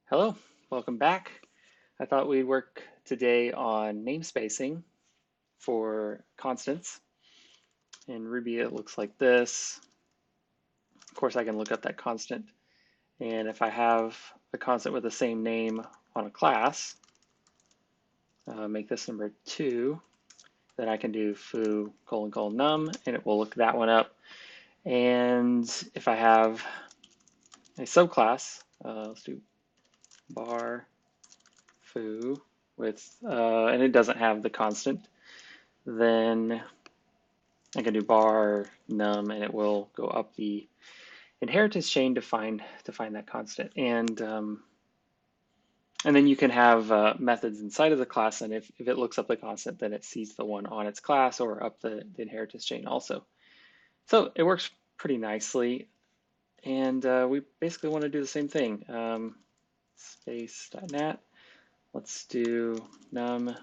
Hello, welcome back. I thought we'd work today on namespacing for constants. In Ruby, it looks like this. Of course, I can look up that constant. And if I have a constant with the same name on a class, make this number 2, then I can do foo : num, and it will look that one up. And if I have a subclass, let's do bar foo with, and it doesn't have the constant, then I can do bar num and it will go up the inheritance chain to find that constant. And then you can have methods inside of the class, and if it looks up the constant, then it sees the one on its class or up the inheritance chain also. So it works pretty nicely, and we basically want to do the same thing. Space.nat. Let's do num1.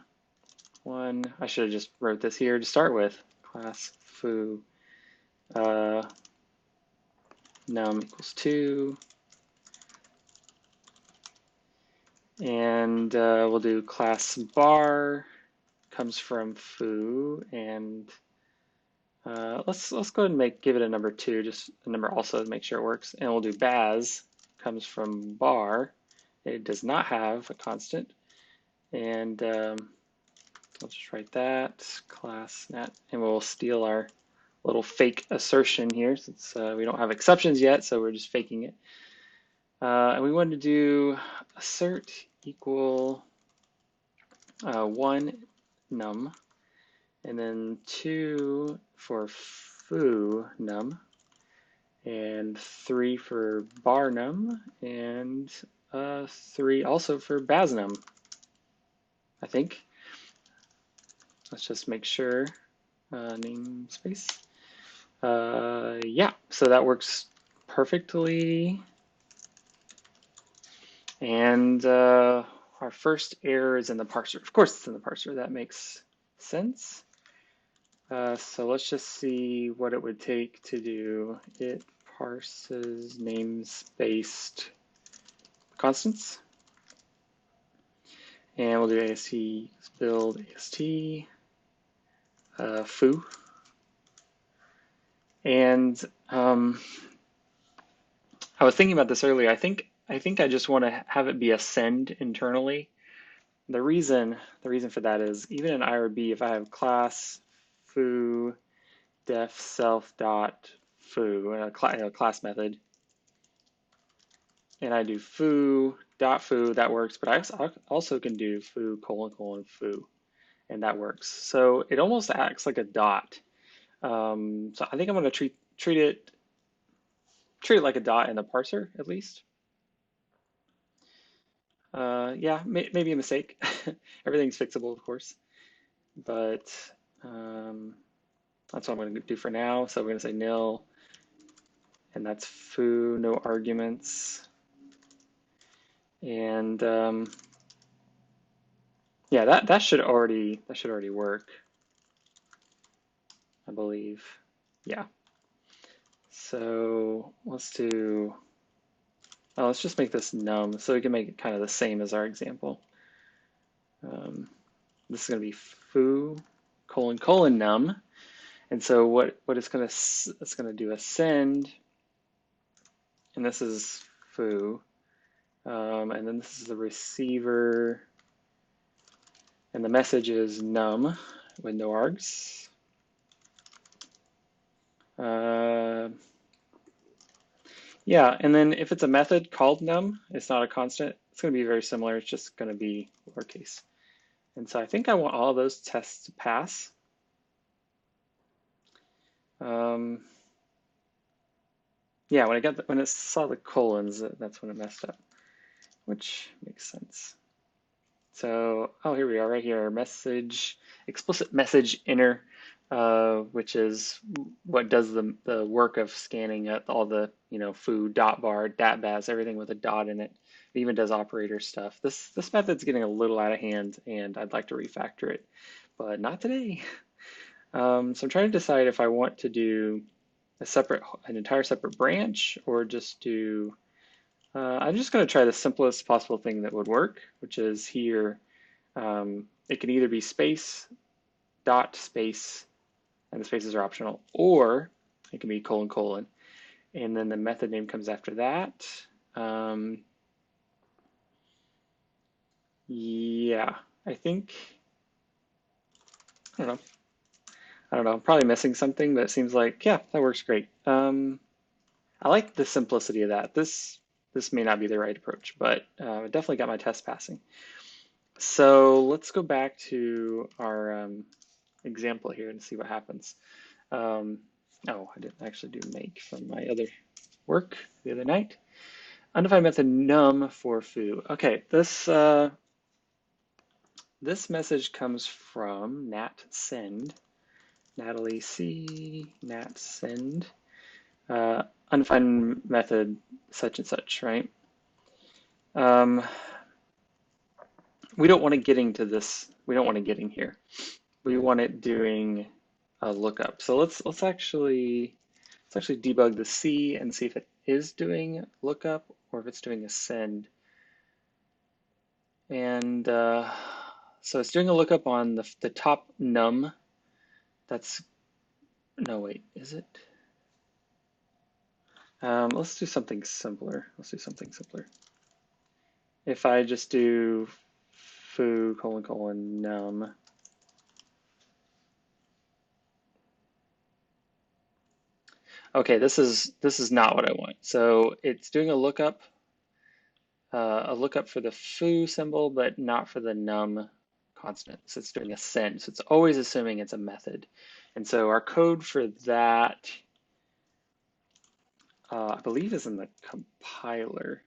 I should have just wrote this here to start with. Class foo num equals 2. And we'll do class bar comes from foo, and let's go ahead and give it a number 2, just a number also to make sure it works. And we'll do baz comes from bar. It does not have a constant, and I'll just write that class nat, and we'll steal our little fake assertion here since we don't have exceptions yet, so we're just faking it. And we want to do assert equal 1 num, and then 2 for foo num, and 3 for bar num, and 3 also for baz num, I think. Let's just make sure. Namespace. Yeah, so that works perfectly. And our first error is in the parser. Of course, it's in the parser. That makes sense. So let's just see what it would take to do. It parses namespace constants. And we'll do AST build AST foo. And I was thinking about this earlier. I think I just want to have it be a send internally. The reason for that is even in IRB, if I have class foo def self dot foo, a class method, and I do foo dot foo, that works. But I also can do foo : foo, and that works. So it almost acts like a dot. So I think I'm going to treat it like a dot in the parser at least. Yeah, maybe a mistake. Everything's fixable, of course, but that's what I'm going to do for now. So we're going to say nil, and that's foo, no arguments, and yeah, that should already work, I believe. Yeah. So let's just make this num so we can make it kind of the same as our example. This is going to be foo : num. And so what it's going to do a send, and this is foo, and then this is the receiver, and the message is num with no args. Yeah, and then if it's a method called num, it's not a constant, it's going to be very similar. It's just going to be lowercase. And so I think I want all those tests to pass. Yeah, when it saw the colons, that's when it messed up, which makes sense. So, oh, here we are, right here, message, explicit message inner, which is what does the work of scanning at all the, foo, dot bar, dat baz, everything with a dot in it. It even does operator stuff. This method's getting a little out of hand, and I'd like to refactor it, but not today. So I'm trying to decide if I want to do an entire separate branch, or just do I'm just going to try the simplest possible thing that would work, which is here. It can either be space, dot, space, and the spaces are optional, or it can be colon, colon, and then the method name comes after that. Yeah, I think, I don't know. I don't know, I'm probably missing something, but it seems like, yeah, that works great. I like the simplicity of that. This may not be the right approach, but it definitely got my test passing. So let's go back to our example here and see what happens. Oh, I didn't actually do make from my other work the other night. Undefined method num for foo. Okay, this message comes from nat send, Natalie C, nat send, undefined method such and such, right? We don't want it getting to this. We don't want it getting here. We want it doing a lookup. So let's actually debug the C and see if it is doing lookup or if it's doing a send. And so it's doing a lookup on the top num. That's, no, wait, is it? Let's do something simpler. Let's do something simpler. If I just do foo colon colon num, okay, this is not what I want. So it's doing a lookup for the foo symbol, but not for the num constant. So it's doing a send. So it's always assuming it's a method. And so our code for that, I believe, is in the compiler.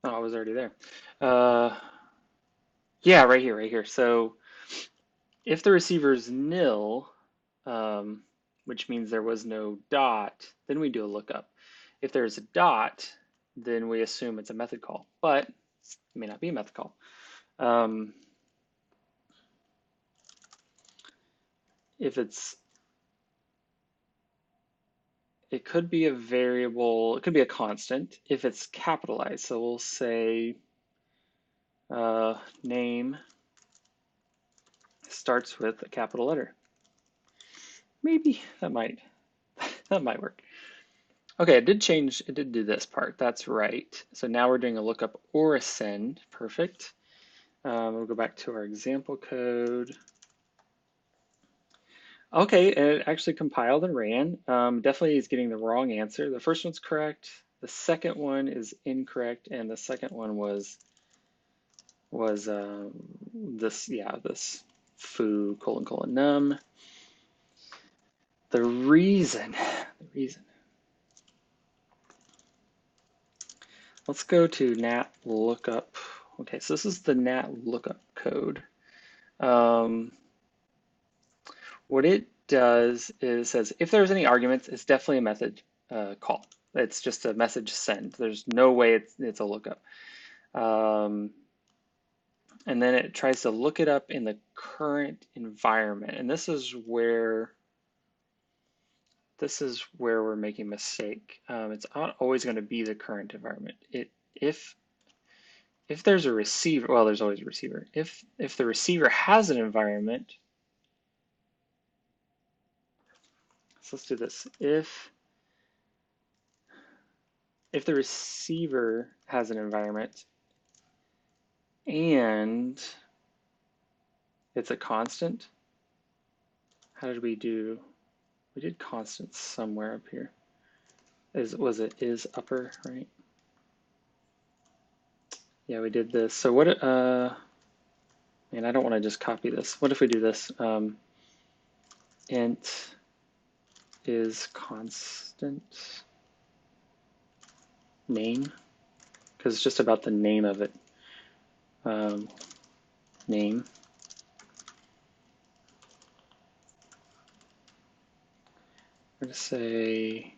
Oh, it was already there. Yeah, right here, right here. So if the receiver is nil, which means there was no dot, then we do a lookup. If there's a dot, then we assume it's a method call, but it may not be a method call. If it could be a variable, it could be a constant if it's capitalized. So we'll say name starts with a capital letter. Maybe that might work. Okay, it did change, it did do this part. That's right. So now we're doing a lookup or a send. Perfect. We'll go back to our example code. Okay, it actually compiled and ran. Definitely is getting the wrong answer. The first one's correct. The second one is incorrect, and the second one was this foo colon colon num. The reason. Let's go to nat lookup. Okay, so this is the nat lookup code. What it does is says if there's any arguments, it's definitely a method call. It's just a message send. There's no way it's a lookup. And then it tries to look it up in the current environment. And this is where we're making a mistake. It's not always going to be the current environment. If there's a receiver, well, there's always a receiver. If the receiver has an environment, so let's do this. If the receiver has an environment and it's a constant, how did we do? We did constant somewhere up here. Was it is upper, right? Yeah, we did this. So what, man, I don't want to just copy this. What if we do this? Int is constant name, because it's just about the name of it. Name. We're going to say,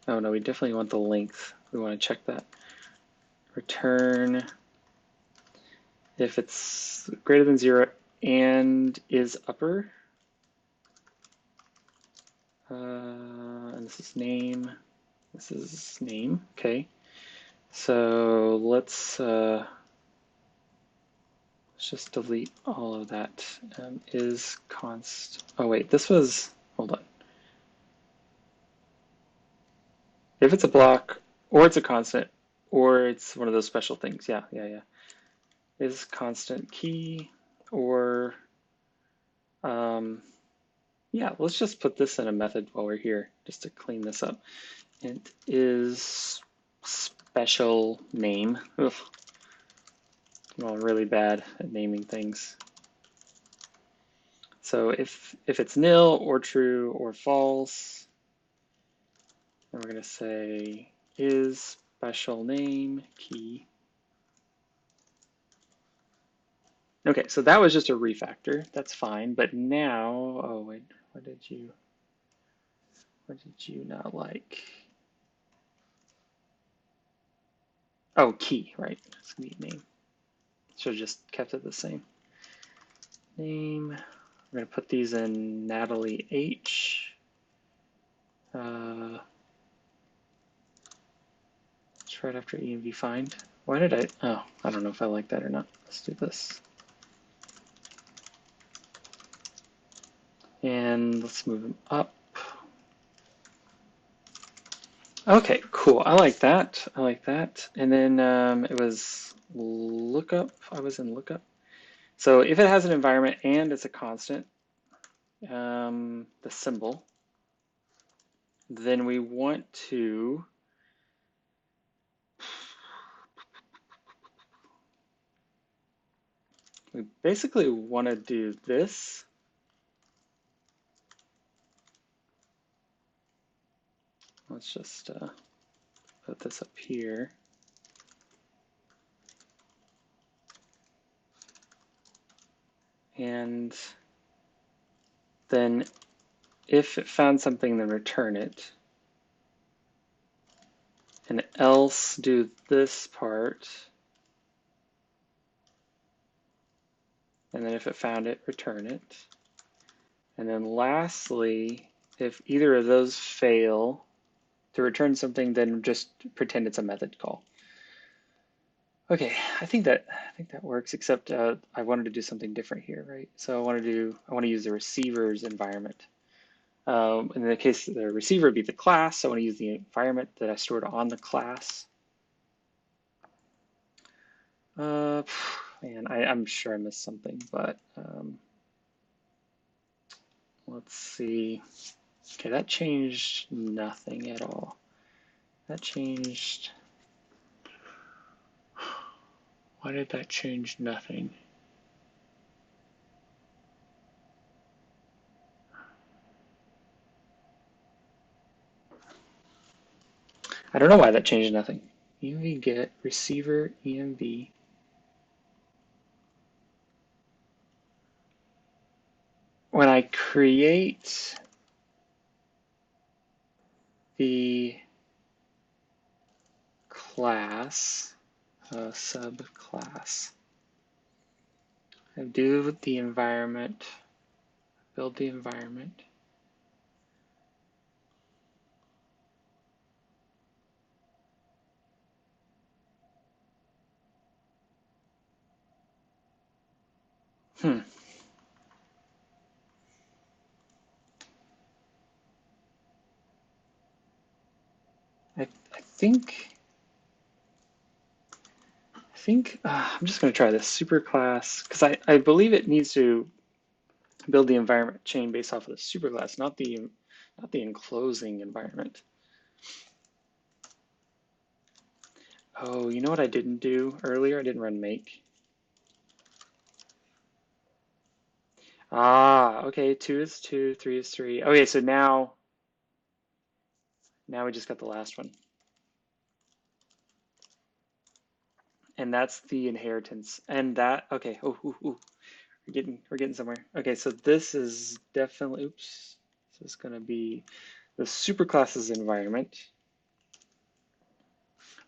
oh no, we definitely want the length. We want to check that. Return if it's greater than 0 and is upper. And this is name. This is name. Okay. So let's just delete all of that. Is const. Oh wait, this was. Hold on. If it's a block, or it's a constant, or it's one of those special things. Yeah. Is constant key, or yeah, let's just put this in a method while we're here, just to clean this up. It is special name. Ugh. I'm all really bad at naming things. So if it's nil or true or false, then we're going to say is special name key. Okay, so that was just a refactor. That's fine. But now, oh wait, what did you not like? Oh, key, right? It's gonna be name. Should have just kept it the same. Name. We're gonna put these in Natalie H. It's right after env find. Why did I? Oh, I don't know if I like that or not. Let's do this. And let's move them up. Okay, cool. I like that. I like that. And then it was lookup. I was in lookup. So if it has an environment and it's a constant, the symbol, then we want to we basically want to do this. Let's just put this up here. And then if it found something, then return it. And else do this part. And then if it found it, return it. And then lastly, if either of those fail to return something, then just pretend it's a method call. Okay, I think that works, except I wanted to do something different here, right? So I want to use the receiver's environment. In the case the receiver would be the class, so I want to use the environment that I stored on the class. Man, I'm sure I missed something, but let's see. Okay, that changed nothing at all. That changed. Why did that change nothing? I don't know why that changed nothing. env get receiver env. When I create the class, subclass, I do the environment, build the environment. I think I'm just going to try this superclass because I believe it needs to build the environment chain based off of the superclass, not the enclosing environment. Oh, you know what I didn't do earlier? I didn't run make. Ah, okay, 2 is 2, 3 is 3. Okay, so now we just got the last one. And that's the inheritance. And that, okay, oh, we're getting somewhere. Okay, so this is definitely, oops, this is gonna be the superclass's environment.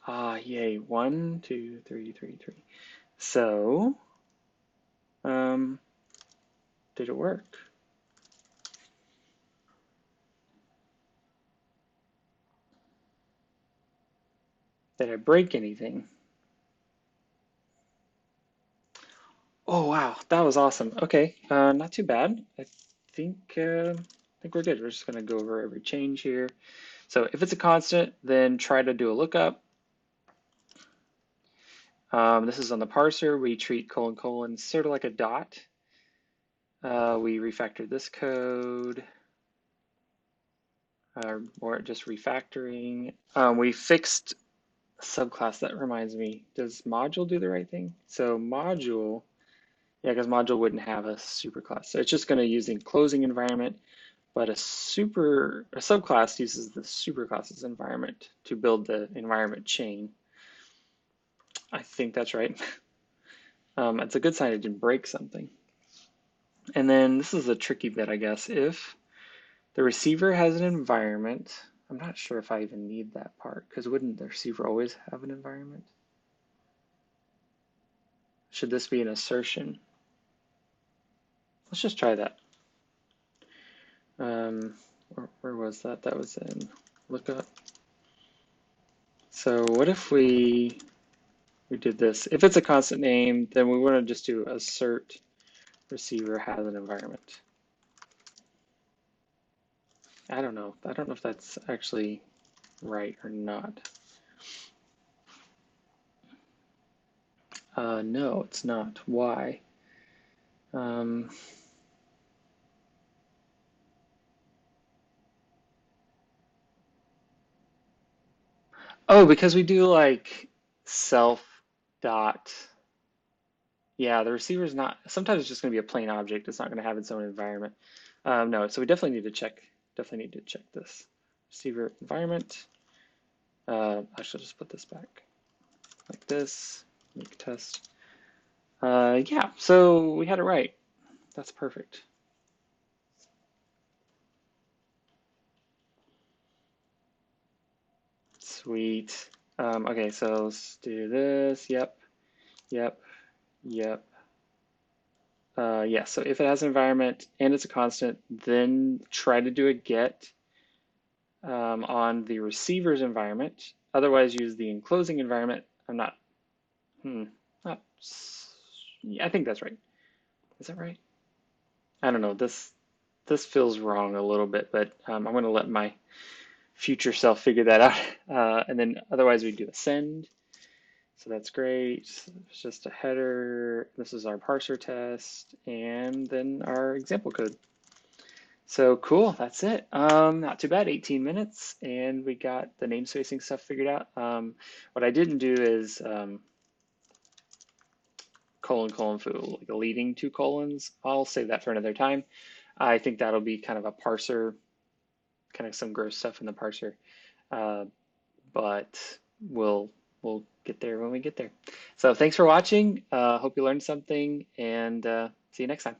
Ah, yay, 1, 2, 3, 3, 3. So, Did it work? Did I break anything? Oh wow, that was awesome. Okay, not too bad. I think we're good. We're just gonna go over every change here. So if it's a constant, then try to do a lookup. This is on the parser. We treat colon colon sort of like a dot. We refactored this code, or just refactoring. We fixed a subclass. That reminds me. Does module do the right thing? So module, yeah, because module wouldn't have a superclass. So it's just going to use the enclosing environment, but a subclass uses the superclass's environment to build the environment chain. I think that's right. It's a good sign it didn't break something. And then this is a tricky bit, I guess. If the receiver has an environment, I'm not sure if I even need that part, because wouldn't the receiver always have an environment? Should this be an assertion? Let's just try that. Where was that? That was in lookup. So what if we did this? If it's a constant name, then we want to just do assert receiver has an environment. I don't know. I don't know if that's actually right or not. No, it's not. Why? Um, oh, because we do like self dot. Yeah, the receiver is not, sometimes it's just going to be a plain object. It's not going to have its own environment. No, so we definitely need to check this. Receiver environment. I should just put this back like this, make test. Yeah, so we had it right. That's perfect. Sweet. Okay, so let's do this. Yep, yep, yep. Yeah, so if it has an environment and it's a constant, then try to do a get on the receiver's environment. Otherwise, use the enclosing environment. I'm not, not, yeah, I think that's right. Is that right? I don't know. This feels wrong a little bit, but I'm going to let my future self figure that out. And then otherwise, we do a send. So that's great. It's just a header. This is our parser test, and then our example code. So cool, that's it. Not too bad, 18 minutes, and we got the namespacing stuff figured out. What I didn't do is colon, colon, foo, like a leading two colons. I'll save that for another time. I think that'll be kind of a parser, kind of some gross stuff in the parser, uh, but we'll get there when we get there. So thanks for watching. Hope you learned something, and see you next time.